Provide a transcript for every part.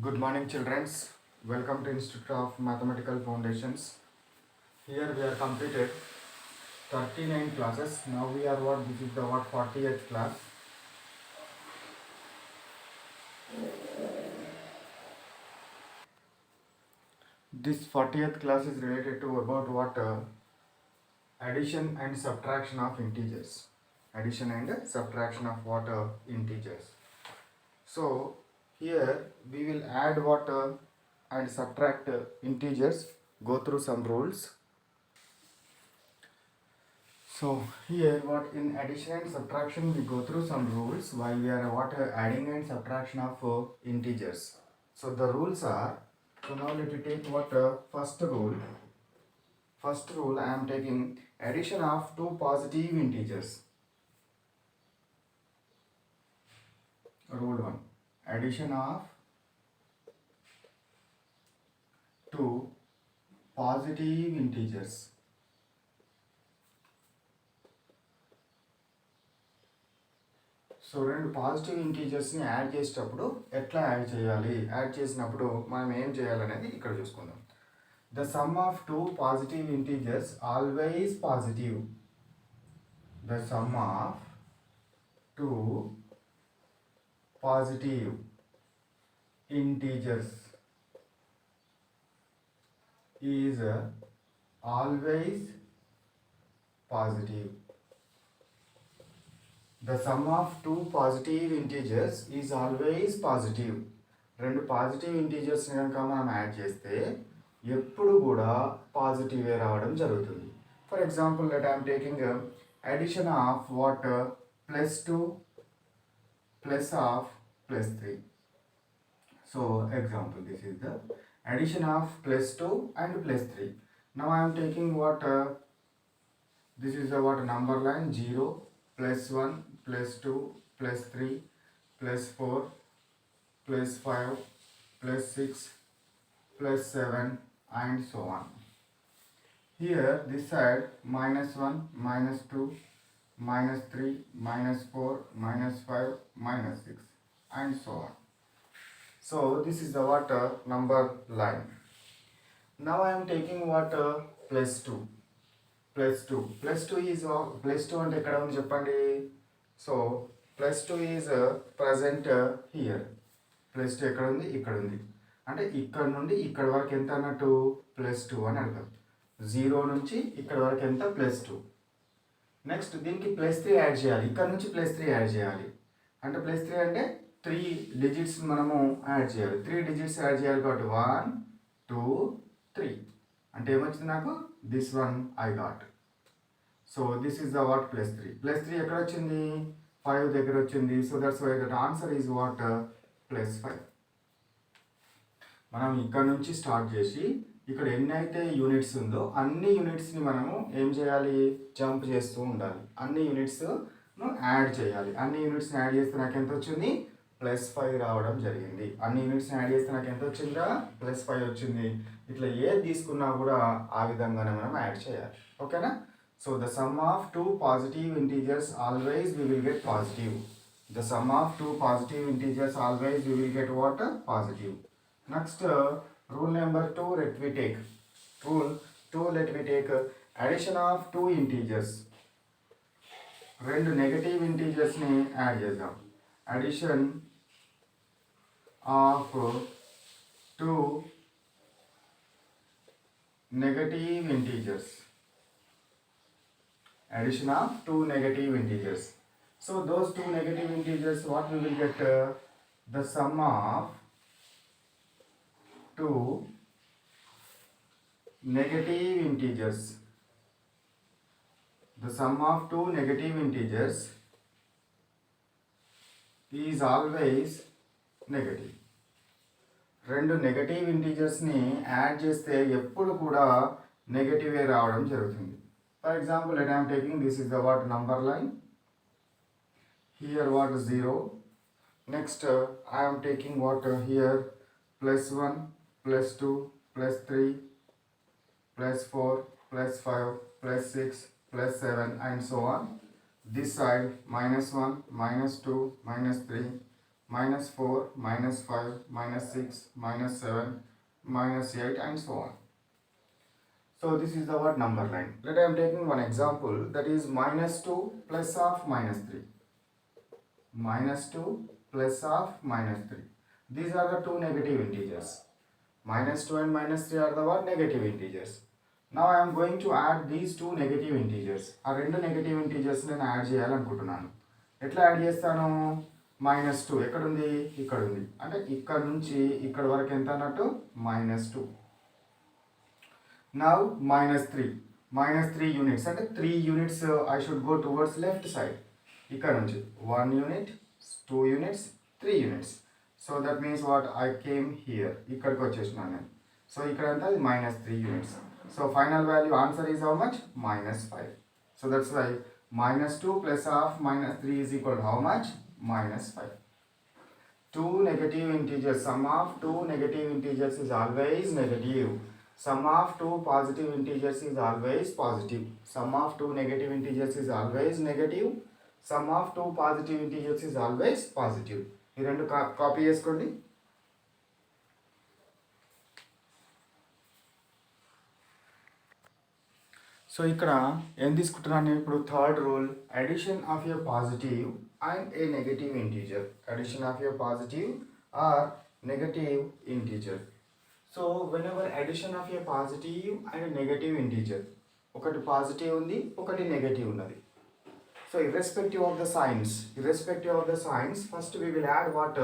Good morning, children. Welcome to Institute of Mathematical Foundations. Here we are completed 39 classes. Now we are what? This is the 40th class. This 40th class is related to about what? Addition and subtraction of integers. Addition and subtraction of what? Integers. So here we will add what? And subtract integers. Go through some rules. So here what in addition and subtraction we go through some rules while we are adding and subtraction of integers. So the rules are, so now let me take what first rule. First rule I am taking addition of two positive integers. Rule 1. Addition of two positive integers. So రెండు positive ఇంటీజర్స్ని add చేసేటప్పుడు ఎట్లా add చేయాలి, add చేసినప్పుడు మనం ఏం చేయాలనేది ఇక్కడ చూసుకుందాం. The sum of two positive integers always positive. The sum of two positive integers is always positive. The sum of two positive integers is always positive. రెండు పాజిటివ్ ఇంటీజర్స్ కనుక మనం యాడ్ చేస్తే ఎప్పుడు కూడా పాజిటివే రావడం జరుగుతుంది. For example that I'm taking addition of what +2 plus of +3. So example this is the addition of +2 and +3. Now I am taking what this is the what number line 0 +1 +2 +3 +4 +5 +6 +7 and so on. Here this side -1 -2 -3 -4 -5 -6 and so on. So this is the what number line. Now I am taking what +2 is +2 అంటే ఎక్కడ ఉంది చెప్పండి. So +2 is present here. +2 ఎక్కడ ఉంది, ఇక్కడ ఉంది. అంటే ఇక్కడ నుండి ఇక్కడ వరకు ఎంత అన్నట్టు +2 అని అర్థం. 0 నుంచి ఇక్కడ వరకు ఎంత +2. నెక్స్ట్ దీనికి +3 యాడ్ చేయాలి. ఇక్కడ నుంచి +3 యాడ్ చేయాలి. అంటే +3 అంటే 3 డిజిట్స్ మనము యాడ్ చేయాలి. 3 డిజిట్స్ యాడ్ చేయాలి కాబట్టి 1 2 3 అంటే ఏమొచ్చింది నాకు, this one I got. So this is the what +3. +3 ఎక్కడ వచ్చింది, 5 దగ్గర వచ్చింది. So that's why that answer is what +5. మనం ఇక్కడ నుంచి స్టార్ట్ చేసి ఇక్కడ ఎన్ని అయితే యూనిట్స్ ఉందో అన్ని యూనిట్స్ని మనము ఏం చేయాలి, జంప్ చేస్తూ ఉండాలి. అన్ని యూనిట్స్ను యాడ్ చేయాలి. అన్ని యూనిట్స్ని యాడ్ చేస్తే నాకు ఎంత వచ్చింది, +5 రావడం జరిగింది. అన్ని యూనిట్స్ని యాడ్ చేస్తే నాకు ఎంత వచ్చిందా, +5 వచ్చింది. ఇట్లా ఏది తీసుకున్నా కూడా ఆ విధంగానే మనం యాడ్ చేయాలి. ఓకేనా. So the sum of two positive integers always we will get positive. The sum of two positive integers always we will get what, positive. Next rule number 2 let we take. Rule 2 let we take addition of two integers. రెండు negative ఇంటీజర్స్ని add చేద్దాం. Addition of two negative integers. Addition of two negative integers. So those two negative integers, what we will get, the sum of two negative integers. The sum of two negative integers is always negative. రెండు negative ఇంటీజర్స్ని add చేస్తే ఎప్పుడు కూడా నెగటివే రావడం జరుగుతుంది. For example let I am taking this is the what number line. Here what 0. Next I am taking what here +1 +2 +3 +4 +5 +6 +7 and so on. This side -1 -2 -3 -4, -5, -6, -7, -8 and so on. So this is the word number line. Let I am taking one example, that is -2 plus of -3. -2 plus of -3. These are the two negative integers. -2 and -3 are the what? Negative integers. Now I am going to add these two negative integers. ఆ రెండు negative integers నేను add చేయాలనుకుంటున్నాను. ఎట్లా add చేస్తాను? -2 ఎక్కడుంది? ఇక్కడ ఉంది. అంటే ఇక్కడ నుంచి ఇక్కడ వరకు ఎంత అన్నట్టు? -2. Now -3 units, అంటే 3 units I should go towards left side. ఇక్కడ నుంచి 1 unit, 2 units, 3 units. So that means what? I came here. ఇక్కడికి వచ్చేసినాను నేను. సో ఇక్కడ అంతా -3 units. So final value answer is how much? -5. So that's why -2 plus of -3 is equal to how much? -5. Two negative integers, sum of two negative integers is always negative. Sum of two positive integers is always positive. Sum of two negative integers is always negative. Sum of two positive integers is always positive. ఈ రెండు copy చేసుకోండి. So ఇక్కడ ఏం తీసుకుంటున్నాను నేను ఇప్పుడు? Third rule, addition of A positive and A negative integer. Addition of A positive or negative integer. So when ever addition of A positive and negative integer, ఒకటి positive ఉంది, ఒకటి నెగటివ్ ఉన్నది. So irrespective of the signs, first we will add what?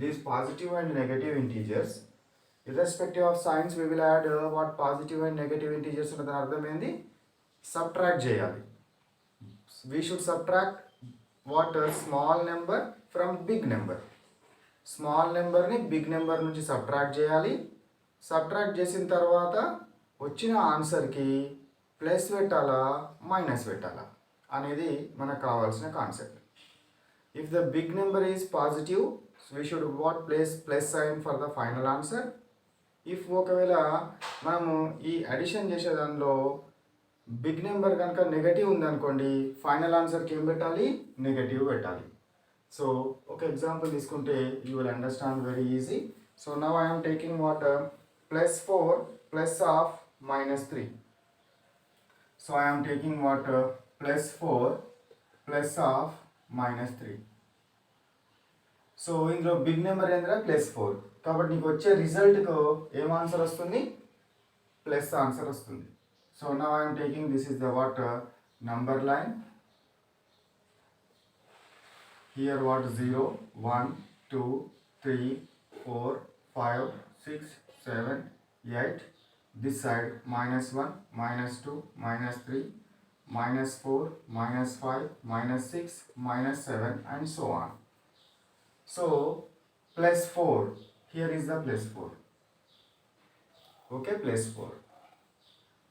These positive and negative integers. Irrespective of signs we will add what? Positive and negative integers ఉన్న దాని అర్థం ఏంది? Subtract చేయాలి. We should subtract what? Small number from big number. Small నెంబర్ని big number నుంచి subtract చేయాలి. Subtract చేసిన తర్వాత వచ్చిన ఆన్సర్కి ప్లస్ పెట్టాలా మైనస్ పెట్టాలా అనేది మనకు కావాల్సిన concept. If the big number is positive, we should what place plus sign for the final answer. If ఒకవేళ మనము ఈ అడిషన్ చేసే దానిలో బిగ్ నెంబర్ కనుక నెగటివ్ ఉందనుకోండి, ఫైనల్ ఆన్సర్కి ఏం పెట్టాలి? నెగటివ్ పెట్టాలి. సో ఒక ఎగ్జాంపుల్ తీసుకుంటే you will understand very easy. So now I'm taking what? +4 plus of -3. So I am taking what? +4 plus of -3. So ఇందులో బిగ్ నెంబర్ ఏంద్రా? +4. కాబట్టి నీకు వచ్చే రిజల్ట్కు ఏం ఆన్సర్ వస్తుంది? ప్లస్ ఆన్సర్ వస్తుంది. So now I'm taking this is the what? Number line. Here what? 0, 1, 2, 3, 4, 5, 6, 7, 8. This side -1, -2, -3, -4, -5, -6, -7 and so on. So +4. Here is the +4. Okay, +4.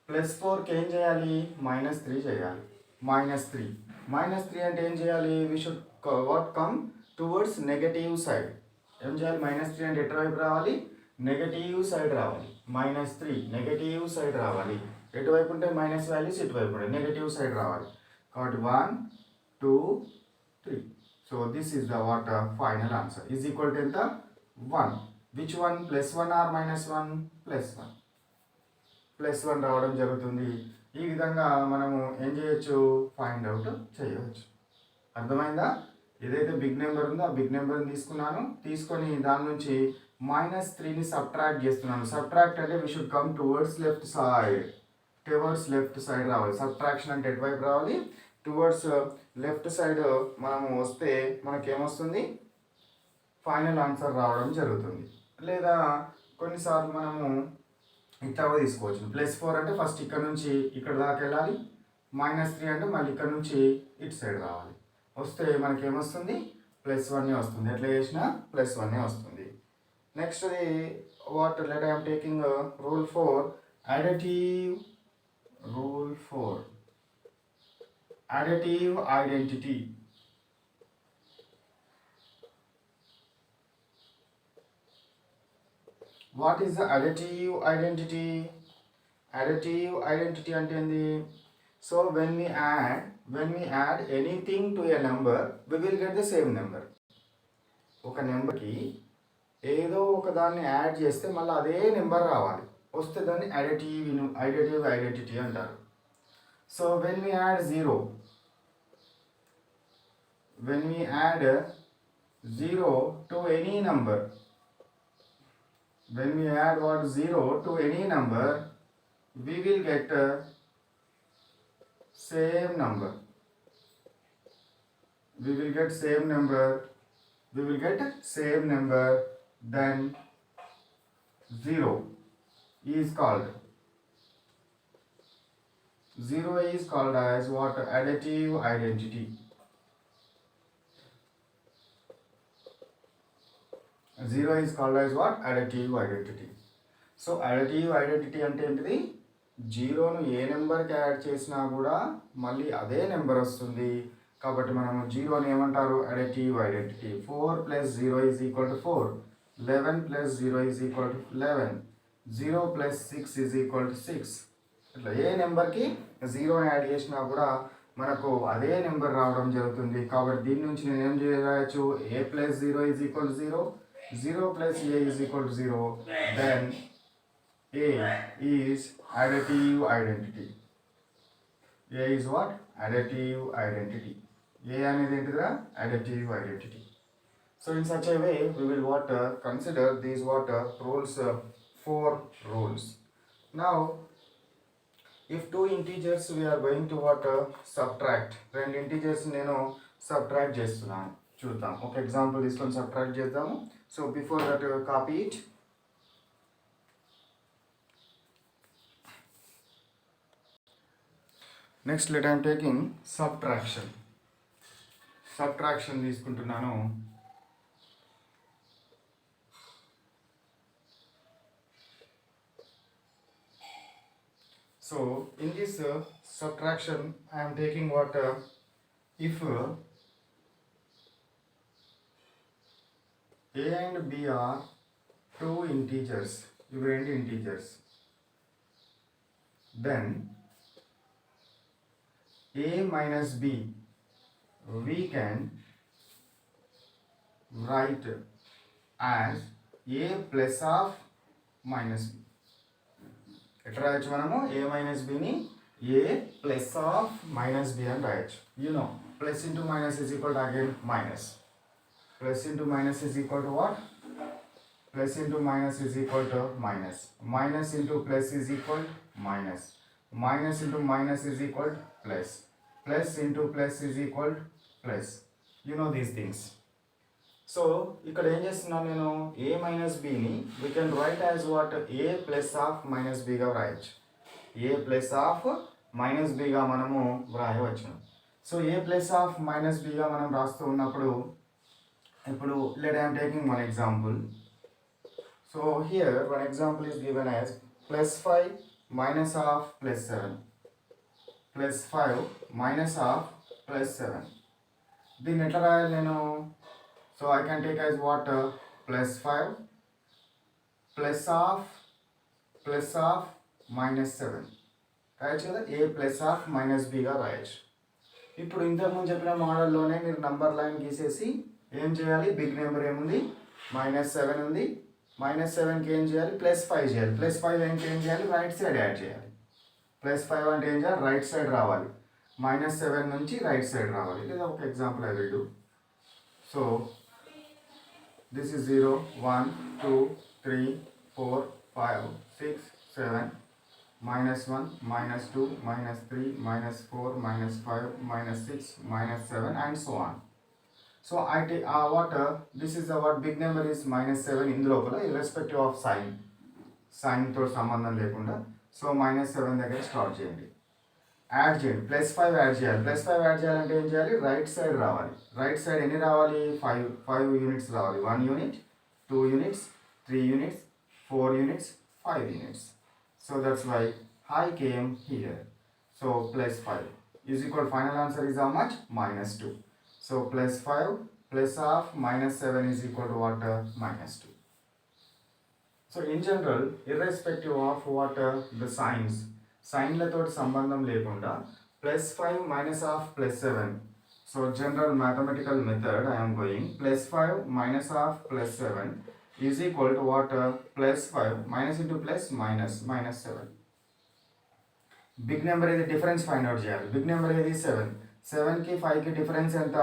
+4 కి ఏం చేయాలి? -3 చేయాలి. -3 అంటే ఏం చేయాలి? We should what? Come towards negative side. ఏం చేయాలి? -3 అంటే ఎటువైపు రావాలి? నెగటివ్ సైడ్ రావాలి. -3 నెగటివ్ సైడ్ రావాలి. ఎటువైపు ఉంటే మైనస్ వాల్యూస్, ఇటువైపు ఉంటాయి, నెగటివ్ సైడ్ రావాలి. కాబట్టి 1, 2, 3. So this is the what? Final answer is equal to ఎంత? 1. Which one? +1 ఆర్ -1? +1. +1 రావడం జరుగుతుంది. ఈ విధంగా మనము ఏం చేయొచ్చు? ఫైండ్ అవుట్ చేయవచ్చు. అర్థమైందా? ఏదైతే బిగ్ నెంబర్ ఉందో ఆ బిగ్ నెంబర్ని తీసుకొని దాని నుంచి -3ని సబ్ట్రాక్ట్ చేస్తున్నాను. సబ్ట్రాక్ట్ అంటే we should come towards left side రావాలి. సబ్ట్రాక్షన్ అంటే ఎటువైపు రావాలి? టువర్డ్స్ లెఫ్ట్ సైడ్ మనము వస్తే మనకేమొస్తుంది? ఫైనల్ ఆన్సర్ రావడం జరుగుతుంది. లేదా కొన్నిసార్లు మనము ఇట్లా తీసుకోవచ్చు. +4 అంటే ఫస్ట్ ఇక్కడ నుంచి ఇక్కడ దాకా వెళ్ళాలి. -3 అంటే మళ్ళీ ఇక్కడ నుంచి ఇటు సైడ్ రావాలి. వస్తే మనకేమొస్తుంది? +1 వస్తుంది. ఎట్లా చేసినా +1 వస్తుంది. Next what? Let I'm taking rule 4, additive identity. What is the additive identity? Additive identity అంటే ఏంది? So when we add anything to a number, we will get the same number. ఒక నెంబర్కి ఏదో ఒక దాన్ని యాడ్ చేస్తే మళ్ళీ అదే నెంబర్ రావాలి, వస్తే దాన్ని అడిటివ్ ఐడెంటిటీ అంటారు. So when we add 0 to any number, when we add what 0 to any number, we will get same number. We will get same number. Then 0 is called as what? Additive identity. 0 is called as what? Additive identity. So additive identity అంటే ఏంటిది? జీరోను ఏ నెంబర్కి add చేసినా కూడా మళ్ళీ అదే number వస్తుంది. కాబట్టి మనము జీరోని ఏమంటారు? Additive identity. 4 + 0 = 4, 11 + 0 = 11, 0 + 6 = 6. ఇట్లా ఏ నెంబర్కి 0 యాడ్ చేసినా కూడా మనకు అదే నెంబర్ రావడం జరుగుతుంది. కాబట్టి దీని నుంచి నేను ఏం చేయవచ్చు? a + 0 = 0, 0 + a = 0. Then a is additive identity. A is what? Additive identity. A అనేది ఏంటిదా? Additive identity. So in such a way we will consider these rules, 4 rules. Now if two integers we are going to subtract, రెండు integers నేను subtract చేస్తున్నాను, చూద్దాం. ఒక example తీసుకొని subtract చేద్దాము. So before that copy it. Next let I am taking subtraction తీసుకుంటున్నాను. So in this subtraction I am taking if a and b are two integers, ఇవి రెండు integers, then a minus b we can write as a plus of minus b. ఎట్లా రాయొచ్చు మనము? a minus b ని a plus of minus b అని రాయొచ్చు. Plus into minus is equal to again minus. Plus into minus is equal to what? Plus into minus is equal to minus. Minus into plus is equal to minus. Minus into minus is equal to plus. Plus into plus is equal to plus. You know these things. So ఇక్కడ ఏం చేస్తున్నాను నేను? a minus b ని we can write as what? a plus of minus b గా వ్రాయొచ్చు. a plus of minus b గా మనము వ్రాయవచ్చు. So a plus of minus b గా మనం రాస్తూ ఉన్నప్పుడు ఇప్పుడు let I am taking one example. So here one example is given as +5 minus of +7. +5 minus of +7. దీన్ని ఎట్లా రాయాలి నేను? So I can take as what? +5 plus of -7 రాయొచ్చు కదా? a plus of minus b గా రాయొచ్చు. ఇప్పుడు ఇంతకుముందు చెప్పిన మోడల్లోనే మీరు నంబర్ లైన్ గీసేసి ఏం చేయాలి? బిగ్ నెంబర్ ఏముంది? -7 ఉంది. -7కి ఏం చేయాలి? +5 చేయాలి. +5 ఏం చేయాలి? రైట్ సైడ్ యాడ్ చేయాలి. +5 అంటే ఏం చేయాలి? రైట్ సైడ్ రావాలి. -7 నుంచి రైట్ సైడ్ రావాలి. లేదా ఒక example I will do. So this is 0, 1, 2, 3, 4, 5, 6, 7, -1, -2, -3, -4, -5, -6, -7 and so on. So I take this is what big number is -7 in the లోపల irrespective of sign తో సంబంధం లేకుండా. సో -7 దగ్గర స్టార్ట్ చేయండి, యాడ్ చేయండి. +5 యాడ్ చేయాలి. +5 యాడ్ చేయాలంటే ఏం చేయాలి? రైట్ సైడ్ రావాలి. రైట్ సైడ్ ఎన్ని రావాలి? 5 యూనిట్స్ రావాలి. 1 unit, 2 units, 3 units, 4 units, 5 units. So that's why I came here. So +5 is equal, final answer is how much? -2. So +5 plus of -7 is equal to what? -2. So in general, irrespective of the signs లతో సంబంధం లేకుండా +5 minus of +7. So general mathematical method I am going, plus 5 minus half plus 7 is equal to what? Plus 5 minus into plus minus 7. Big number is the difference find out చేయాలి. Big number is 7. 7 కి 5 కి difference ఎంత?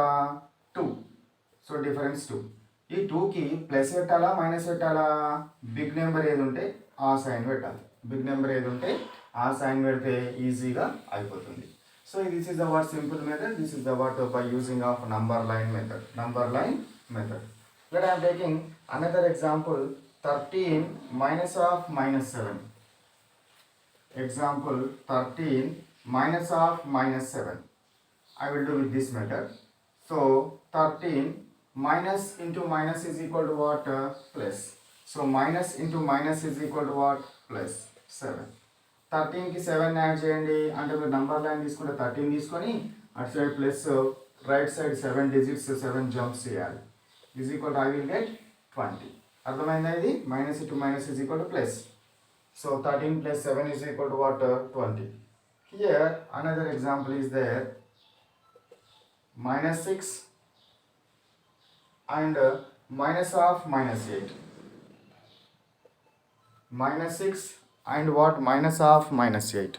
2. So difference 2. ఈ 2 కి plus పెట్టాలా minus పెట్టాలా? Big number ఏది ఉంటే ఆ సైన్ పెట్టాలి. బిగ్ నెంబర్ ఏది ఉంటే ఆ సైన్ పెడితే ఈజీగా అయిపోతుంది. So this is the what simple method. This is the what by using of number line method. Number line method. Let I am taking another example. 13 minus of minus 7. Example 13 minus of minus 7. I will do with this method. So 13 minus into minus is equal to what? Plus. So minus into minus is equal to what? Plus 7. 13 కి 7 add చేయండి అంటే మీరు number line తీసుకుంటే 13 తీసుకొని అటు side plus right side 7 digits 7 jumps చేయాలి. Is equal to I will get 20. అర్థమైందా? ఇది minus into minus is equal to plus. So 13 plus 7 is equal to what? 20. Here another example is there. Minus 6 and minus of minus 8. Minus 6 and what? Minus of minus 8.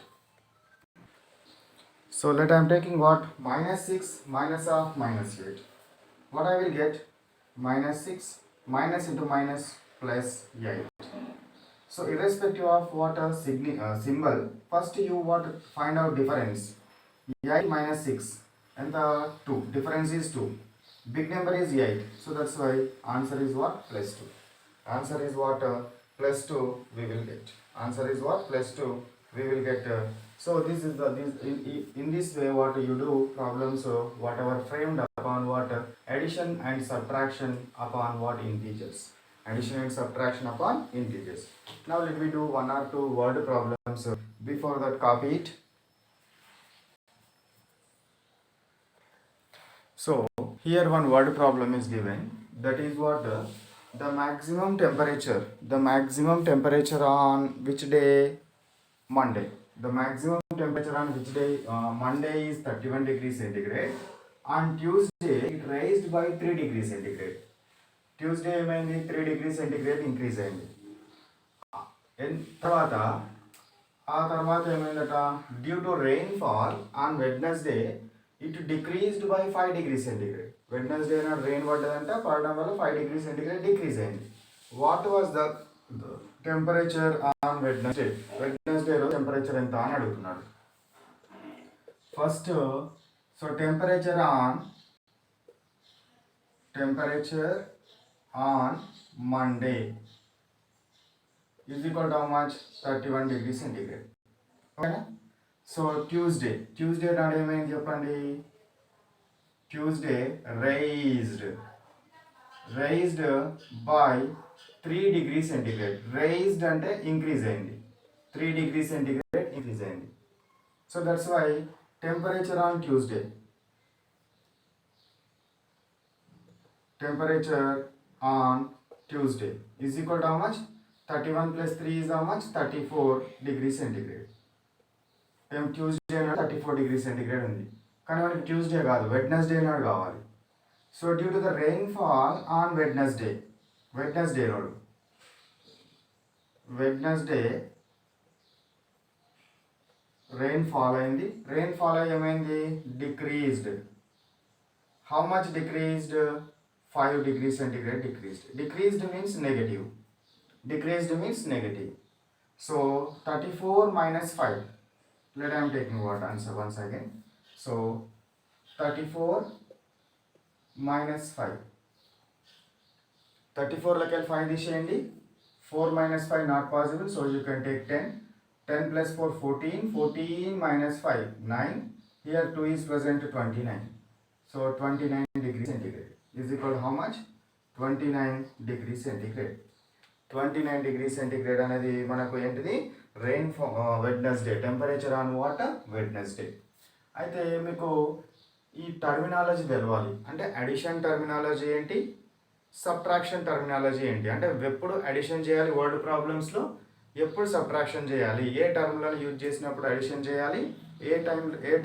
So let I am taking what? Minus 6 minus of minus 8. What I will get? Minus 6 minus into minus plus 8. So irrespective of what a symbol, first you what find out difference. 8 minus 6 and the 2. Difference is 2. Big number is 8. So that's why answer is what? Plus 2. Answer is what? Plus 2 we will get. Answer is what? Plus 2 we will get. So this is the in this way what you do problems whatever framed upon what? Addition and subtraction upon what? Integers. Addition and subtraction upon integers. Now let me do one or two word problems. Before that, copy it. So here one word problem is given. That is what? The maximum temperature. The maximum temperature on which day? Monday. The maximum temperature on which day? Monday is 31 degrees centigrade. On Tuesday it raised by 3 degrees centigrade. Tuesday ఏమైంది? 3 degrees centigrade increase అయింది. ఆ తర్వాత ఏమైందట? Due to rainfall on Wednesday it decreased by 5 degrees centigrade. Wednesday నాడు rain పడ్డదంట, పడడం వల్ల 5 degrees centigrade decrease అయింది. What was the temperature on Wednesday? Wednesday రోజు టెంపరేచర్ ఎంత అని అడుగుతున్నాడు. First so temperature on Monday is equal to how much? 31 degrees centigrade. Okay? So Tuesday నాడు ఏమైంది చెప్పండి? Tuesday raised by 3 degrees centigrade. Raised అంటే increase అయింది. 3 degrees centigrade ఇంక్రీజ్ అయింది. So that's why temperature on Tuesday. Temperature on Tuesday is equal to how much? 31 plus 3 is how much? 34 degrees centigrade. Tuesday నాడు 34 degrees centigrade ఉంది. కానీ మనకి Tuesday కాదు, Wednesday నాడు కావాలి. So due to the rain fall on Wednesday నాడు rain fall అయింది. Rain fall అయ్యి ఏమైంది? Decreased. How much decreased? 5 degrees centigrade decreased. Decreased means negative. So 34 minus 5. Let I am taking what answer once again. So 34 minus 5. 34 like 5 తీసేయండి. 4 minus 5 not possible. So you can take 10. 10 plus 4 14. 14 minus 5 9. Here 2 is present 29. So 29 degrees centigrade is equal to how much? 29 degrees centigrade. 29 degrees centigrade అనేది మనకు ఏంటిది? Rain Wednesday. Temperature on what? Wednesday. అయితే మీకు ఈ terminology తెలవాలి. అంటే addition terminology ఏంటి, subtraction terminology ఏంటి, అంటే ఎప్పుడు అడిషన్ చేయాలి వర్డ్ ప్రాబ్లమ్స్లో, ఎప్పుడు సబ్ట్రాక్షన్ చేయాలి, ఏ టర్మ్లను యూజ్ చేసినప్పుడు అడిషన్ చేయాలి, ఏ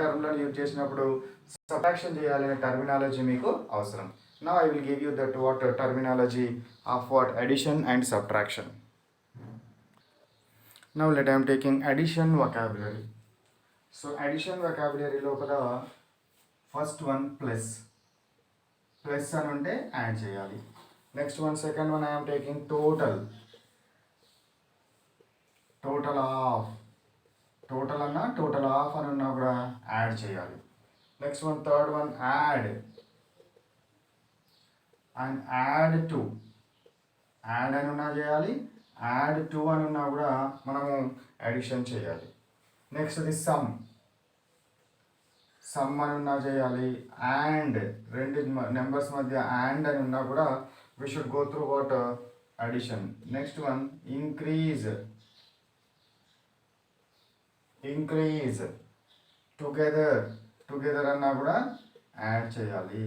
టర్మ్లను యూజ్ చేసినప్పుడు సబ్ట్రాక్షన్ చేయాలనే టర్మినాలజీ మీకు అవసరం. Now I will give you that what terminology of what addition and subtraction. Now let I'm taking addition vocabulary. So addition vocabulary లోపల ఫస్ట్ వన్ ప్లస్ అని ఉంటే యాడ్ చేయాలి. Next one second one I'm taking total of అని ఉన్నా కూడా add చేయాలి. Next one third one add and add to add అని ఉన్నా చేయాలి, యాడ్ టు అని ఉన్నా కూడా మనము అడిషన్ చేయాలి. నెక్స్ట్ ది సమ్ అని ఉన్నా చేయాలి, అండ్ రెండు నెంబర్స్ మధ్య అండ్ అని ఉన్నా కూడా we should go through what addition. Next one increase together అన్నా కూడా యాడ్ చేయాలి.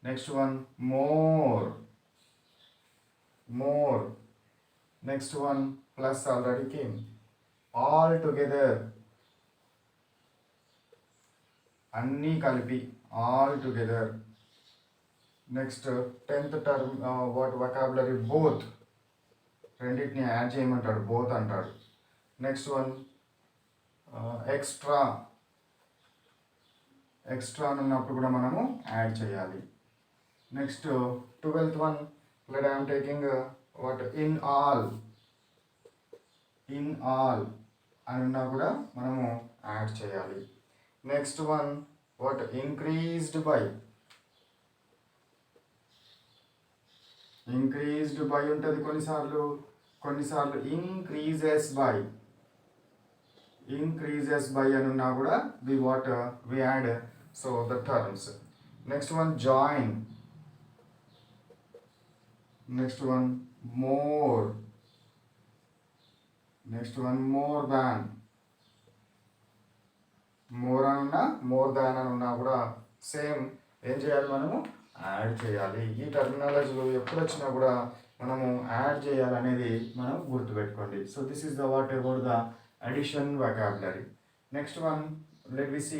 Next one more. Next one plus already came, all together అన్నీ కలిపి all together. Next 10th term what vocabulary both, రెండింటిని యాడ్ చేయమంటాడు, బోత్ అంటాడు. Next one extra అని ఉన్నప్పుడు కూడా మనము యాడ్ చేయాలి. Next 12th one let I'm taking what in all అని ఉన్నా కూడా మనము యాడ్ చేయాలి. Next one what increased by ఉంటుంది కొన్నిసార్లు ఇంక్రీజెస్ బై అని ఉన్నా కూడా we add so the terms. Next one join. Next one more. Next one more than. More than అని ఉన్నా కూడా సేమ్ ఏం చేయాలి, మనము యాడ్ చేయాలి. ఈ టర్మినాలజీలో ఎప్పుడు వచ్చినా కూడా మనము యాడ్ చేయాలనేది మనం గుర్తుపెట్టుకోండి. So this is the what about the addition vocabulary. Next one let we see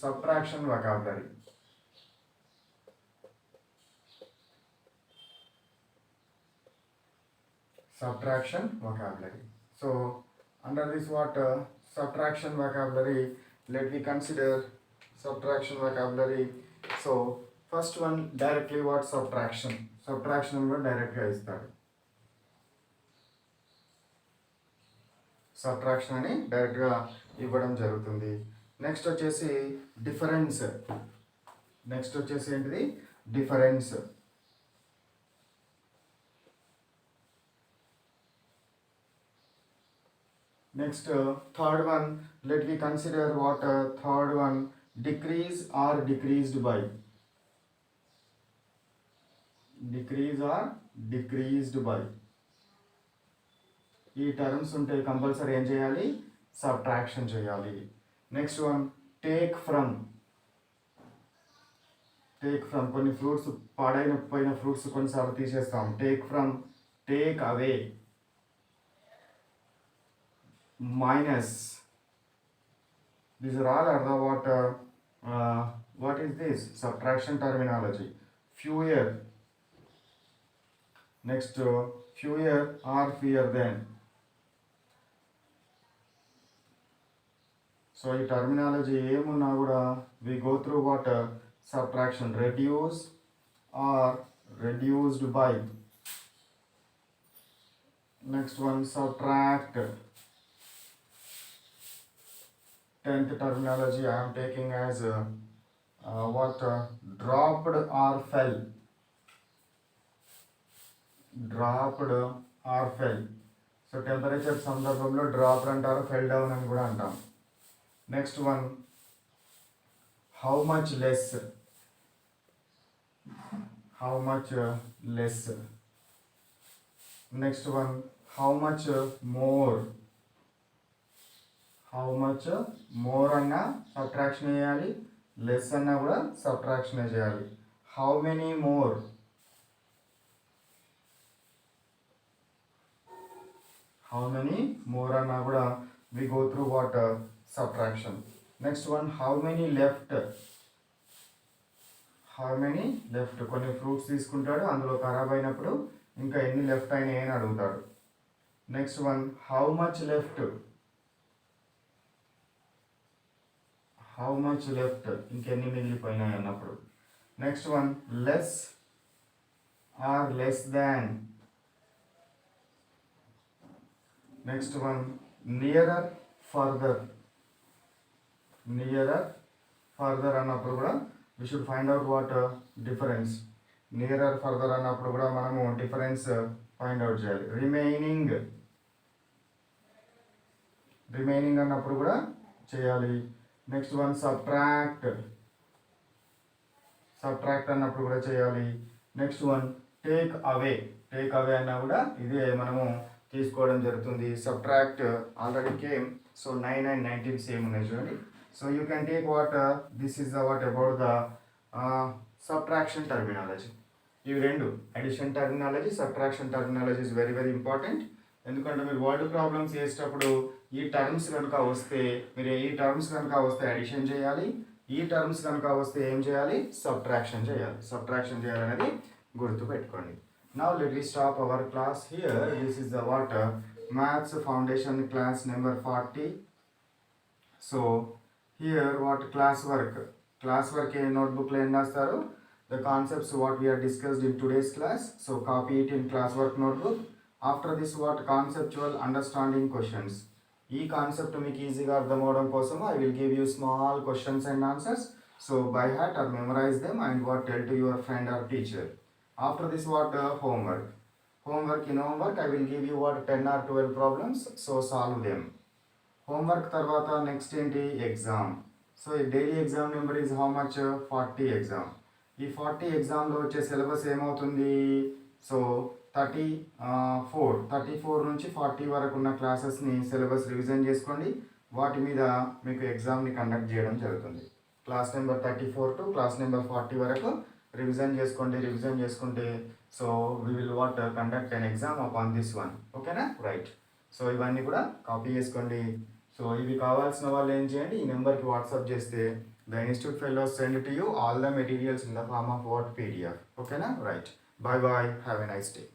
subtraction vocabulary. So under this what subtraction vocabulary, let me consider subtraction vocabulary. So first one directly what subtraction కూడా డైరెక్ట్గా ఇస్తాడు. Subtraction అని డైరెక్ట్గా ఇవ్వడం జరుగుతుంది. Next వచ్చేసి difference. ఏంటిది difference. Next third one, let me consider what third one, decrease or decreased by. ఈ టర్మ్స్ ఉంటే కంపల్సరీ ఏం చేయాలి, సబ్ట్రాక్షన్ చేయాలి. Next one take from. కొన్ని ఫ్రూట్స్ పోయిన ఫ్రూట్స్ కొన్నిసార్లు తీసేస్తాం. Take from, take away. Minus. These are all what is this subtraction terminology. Fewer. Next fewer or fewer than. So ఈ terminology ఏమున్నా కూడా we go through what subtraction. Reduce or reduced by. Next one subtract. 10th terminology I am taking as dropped or fell. So temperature సందర్భంలో drop అంటారు, fell down అని కూడా అంటాం. Next one how much less. Next one how much more. అన్నా subtraction చేయాలి, less అన్నా కూడా subtraction చేయాలి. How many more. అన్నా కూడా we go through what subtraction. Next one how many left. కొన్ని ఫ్రూట్స్ తీసుకుంటాడు, అందులో ఖరాబ్ అయినప్పుడు ఇంకా ఎన్ని లెఫ్ట్ అయినాయి అని అడుగుతాడు. Next one how much left. ఇంకెన్ని మిగిలిపోయినాయి అన్నప్పుడు. Next one less or less than. Next one nearer further అన్నప్పుడు కూడా we should find out what difference. Nearer further అన్నప్పుడు కూడా మనము డిఫరెన్స్ ఫైండ్ అవుట్ చేయాలి. రిమైనింగ్ అన్నప్పుడు కూడా చేయాలి. నెక్స్ట్ వన్ సబ్ట్రాక్ట్ అన్నప్పుడు కూడా చేయాలి. నెక్స్ట్ వన్ టేక్ అవే అన్నా కూడా ఇదే మనము తీసుకోవడం జరుగుతుంది. Subtract already came, so 9 and 19 same ఉన్నాయి చూడండి. So you can take what this is the what about the subtraction terminology. ఇవి రెండు, addition terminology, subtraction terminology is very very important. ఎందుకంటే మీరు వర్డ్ ప్రాబ్లమ్స్ చేసేటప్పుడు ఈ టర్మ్స్ కనుక వస్తే అడిషన్ చేయాలి, ఈ టర్మ్స్ కనుక వస్తే ఏం చేయాలి, సబ్ట్రాక్షన్ చేయాలనేది గుర్తుపెట్టుకోండి. Now let us stop our class here. This is the what maths foundation class number 40. So here what classwork in notebook lo em rastaru, the concepts what we are discussed in today's class. So copy it in classwork notebook. After this what conceptual understanding questions. ఈ concept మీకు ఈజీగా అర్థం అవడం కోసం I will give you small questions and answers. So by heart or memorize them and what tell to your friend or teacher. After this what homework. In homework I will give you what 10 or 12 problems. So solve them. Homework తర్వాత next ఏంటి, exam. So ఈ daily exam number is how much, 40 exam. ఈ 40 ఎగ్జామ్లో వచ్చే syllabus ఏమవుతుంది, so 34 నుంచి 40 వరకు ఉన్న క్లాసెస్ని సిలబస్ రివిజన్ చేసుకోండి. వాటి మీద మీకు ఎగ్జామ్ని కండక్ట్ చేయడం జరుగుతుంది. Class number 34 to class number 40 వరకు రివిజన్ చేసుకుంటే so we will what conduct an exam upon this one. ఓకేనా, రైట్. సో ఇవన్నీ కూడా కాపీ చేసుకోండి. సో ఇవి కావాల్సిన వాళ్ళు ఏం చేయండి, ఈ నెంబర్కి వాట్సాప్ చేస్తే the institute fellows send to you all the materials in the form of what PDF. ఓకేనా, right. Bye bye. Have a nice day.